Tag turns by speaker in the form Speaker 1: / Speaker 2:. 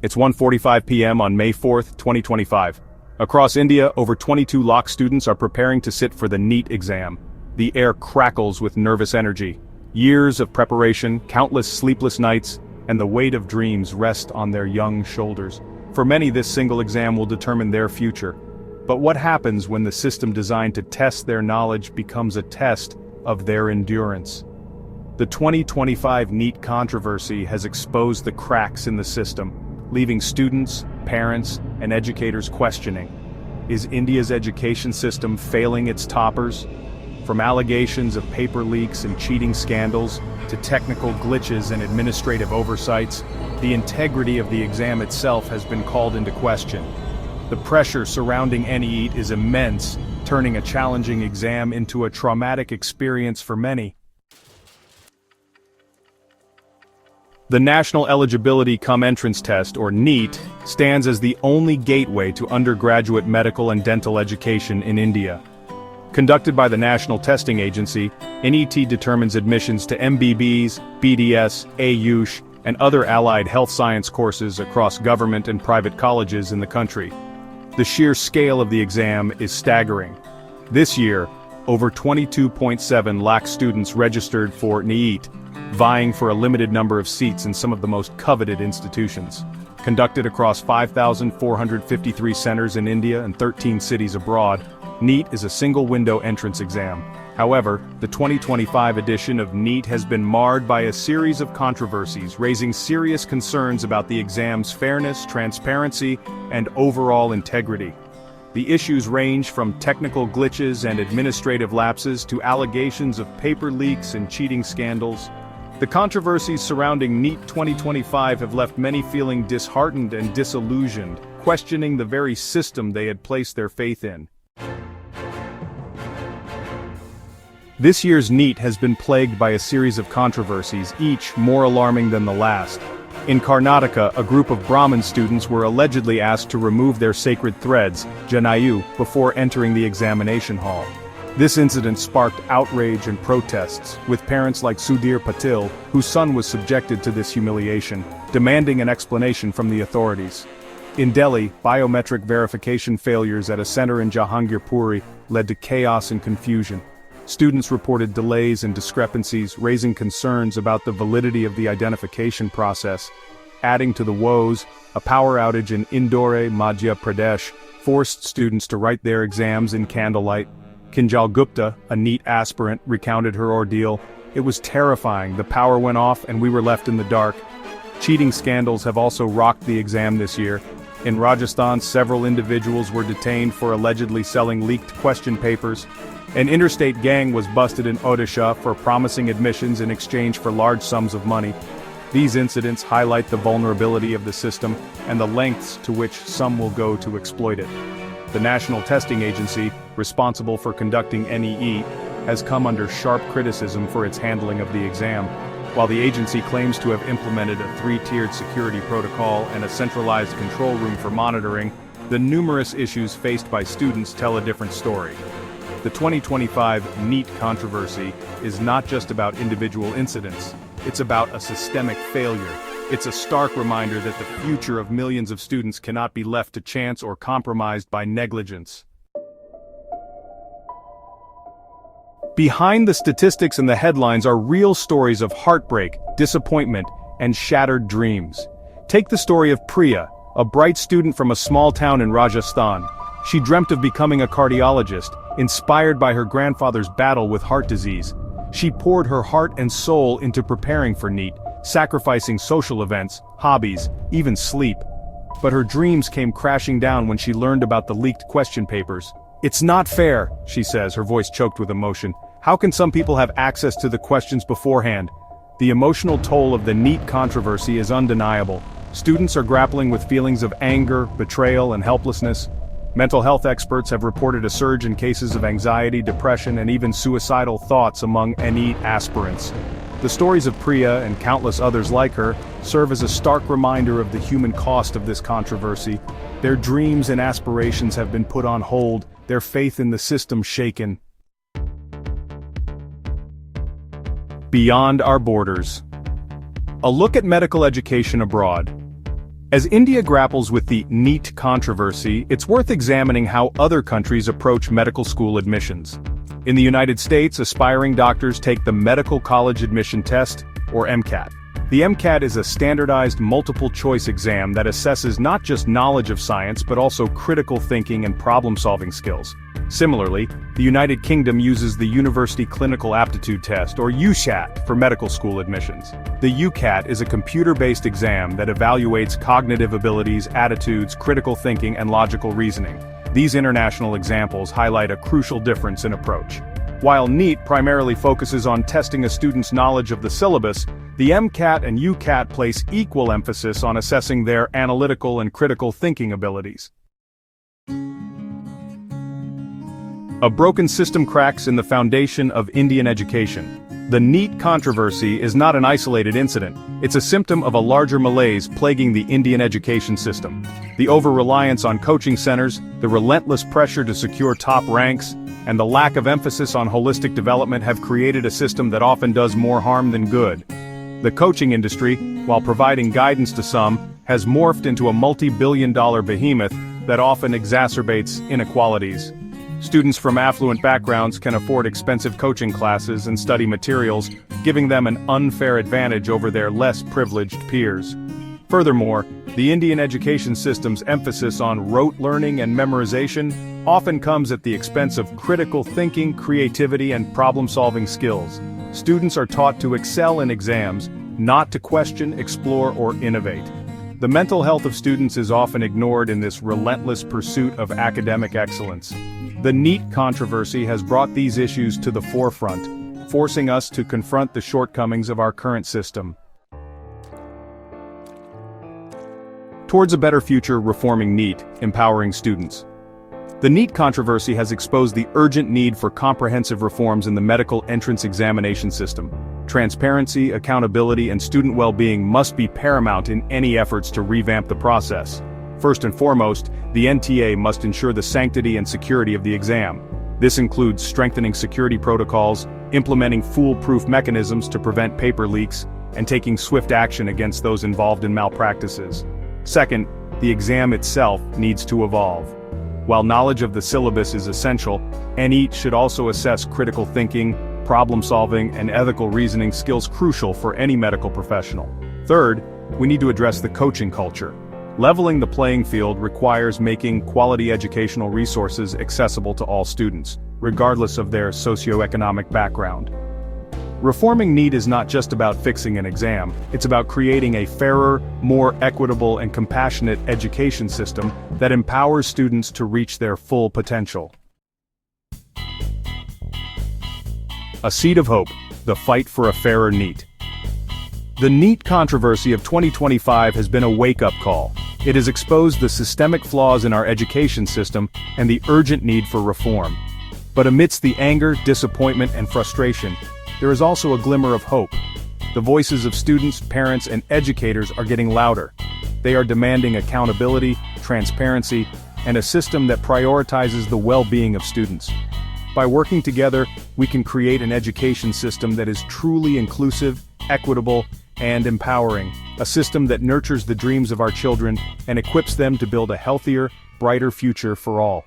Speaker 1: It's 1:45 p.m. on May 4th, 2025. Across India, over 22 lakh students are preparing to sit for the NEET exam. The air crackles with nervous energy. Years of preparation, countless sleepless nights, and the weight of dreams rest on their young shoulders. For many, this single exam will determine their future. But what happens when the system designed to test their knowledge becomes a test of their endurance? The 2025 NEET controversy has exposed the cracks in the system, leaving students, parents, and educators questioning. Is India's education system failing its toppers? From allegations of paper leaks and cheating scandals, to technical glitches and administrative oversights, the integrity of the exam itself has been called into question. The pressure surrounding NEET is immense, turning a challenging exam into a traumatic experience for many. The National Eligibility Cum Entrance Test, or NEET, stands as the only gateway to undergraduate medical and dental education in India. Conducted by the National Testing Agency, NET determines admissions to MBBS, BDS, AYUSH, and other allied health science courses across government and private colleges in the country. The sheer scale of the exam is staggering. This year, over 22.7 lakh students registered for NEET, vying for a limited number of seats in some of the most coveted institutions. Conducted across 5,453 centers in India and 13 cities abroad, NEET is a single-window entrance exam. However, the 2025 edition of NEET has been marred by a series of controversies, raising serious concerns about the exam's fairness, transparency, and overall integrity. The issues range from technical glitches and administrative lapses to allegations of paper leaks and cheating scandals. The controversies surrounding NEET 2025 have left many feeling disheartened and disillusioned, questioning the very system they had placed their faith in. This year's NEET has been plagued by a series of controversies, each more alarming than the last. In Karnataka, a group of Brahmin students were allegedly asked to remove their sacred threads, janayu, before entering the examination hall. This incident sparked outrage and protests, with parents like Sudhir Patil, whose son was subjected to this humiliation, demanding an explanation from the authorities. In Delhi, biometric verification failures at a center in Jahangirpuri led to chaos and confusion. Students reported delays and discrepancies, raising concerns about the validity of the identification process. Adding to the woes, a power outage in Indore, Madhya Pradesh, forced students to write their exams in candlelight. Kinjal Gupta, a NEET aspirant, recounted her ordeal. "It was terrifying, the power went off and we were left in the dark." Cheating scandals have also rocked the exam this year. In Rajasthan, several individuals were detained for allegedly selling leaked question papers. An interstate gang was busted in Odisha for promising admissions in exchange for large sums of money. These incidents highlight the vulnerability of the system and the lengths to which some will go to exploit it. The National Testing Agency, responsible for conducting NEET, has come under sharp criticism for its handling of the exam. While the agency claims to have implemented a three-tiered security protocol and a centralized control room for monitoring, the numerous issues faced by students tell a different story. The 2025 NEET controversy is not just about individual incidents, it's about a systemic failure. It's a stark reminder that the future of millions of students cannot be left to chance or compromised by negligence. Behind the statistics and the headlines are real stories of heartbreak, disappointment, and shattered dreams. Take the story of Priya, a bright student from a small town in Rajasthan. She dreamt of becoming a cardiologist, inspired by her grandfather's battle with heart disease. She poured her heart and soul into preparing for NEET, sacrificing social events, hobbies, even sleep. But her dreams came crashing down when she learned about the leaked question papers. "It's not fair," she says, her voice choked with emotion. "How can some people have access to the questions beforehand?" The emotional toll of the NEET controversy is undeniable. Students are grappling with feelings of anger, betrayal, and helplessness. Mental health experts have reported a surge in cases of anxiety, depression, and even suicidal thoughts among NEET aspirants. The stories of Priya and countless others like her serve as a stark reminder of the human cost of this controversy. Their dreams and aspirations have been put on hold, their faith in the system shaken. Beyond our borders. A look at medical education abroad. As India grapples with the NEET controversy, it's worth examining how other countries approach medical school admissions. In the United States, aspiring doctors take the Medical College Admission Test, or MCAT. The MCAT is a standardized multiple-choice exam that assesses not just knowledge of science but also critical thinking and problem-solving skills. Similarly, the United Kingdom uses the University Clinical Aptitude Test, or UCAT, for medical school admissions. The UCAT is a computer-based exam that evaluates cognitive abilities, attitudes, critical thinking, and logical reasoning. These international examples highlight a crucial difference in approach. While NEET primarily focuses on testing a student's knowledge of the syllabus, the MCAT and UCAT place equal emphasis on assessing their analytical and critical thinking abilities. A broken system cracks in the foundation of Indian education. The NEET controversy is not an isolated incident, it's a symptom of a larger malaise plaguing the Indian education system. The over-reliance on coaching centers, the relentless pressure to secure top ranks, and the lack of emphasis on holistic development have created a system that often does more harm than good. The coaching industry, while providing guidance to some, has morphed into a multi-billion-dollar behemoth that often exacerbates inequalities. Students from affluent backgrounds can afford expensive coaching classes and study materials, giving them an unfair advantage over their less privileged peers. Furthermore, the Indian education system's emphasis on rote learning and memorization often comes at the expense of critical thinking, creativity, and problem-solving skills. Students are taught to excel in exams, not to question, explore, or innovate. The mental health of students is often ignored in this relentless pursuit of academic excellence. The NEET controversy has brought these issues to the forefront, forcing us to confront the shortcomings of our current system. Towards a better future, reforming NEET, empowering students. The NEET controversy has exposed the urgent need for comprehensive reforms in the medical entrance examination system. Transparency, accountability, and student well-being must be paramount in any efforts to revamp the process. First and foremost, the NTA must ensure the sanctity and security of the exam. This includes strengthening security protocols, implementing foolproof mechanisms to prevent paper leaks, and taking swift action against those involved in malpractices. Second, the exam itself needs to evolve. While knowledge of the syllabus is essential, NEET should also assess critical thinking, problem-solving, and ethical reasoning skills crucial for any medical professional. Third, we need to address the coaching culture. Leveling the playing field requires making quality educational resources accessible to all students, regardless of their socioeconomic background. Reforming NEET is not just about fixing an exam, it's about creating a fairer, more equitable, and compassionate education system that empowers students to reach their full potential. A seed of hope, the fight for a fairer NEET. The NEET controversy of 2025 has been a wake-up call. It has exposed the systemic flaws in our education system and the urgent need for reform. But amidst the anger, disappointment, and frustration, there is also a glimmer of hope. The voices of students, parents, and educators are getting louder. They are demanding accountability, transparency, and a system that prioritizes the well-being of students. By working together, we can create an education system that is truly inclusive, equitable, and empowering, a system that nurtures the dreams of our children and equips them to build a healthier, brighter future for all.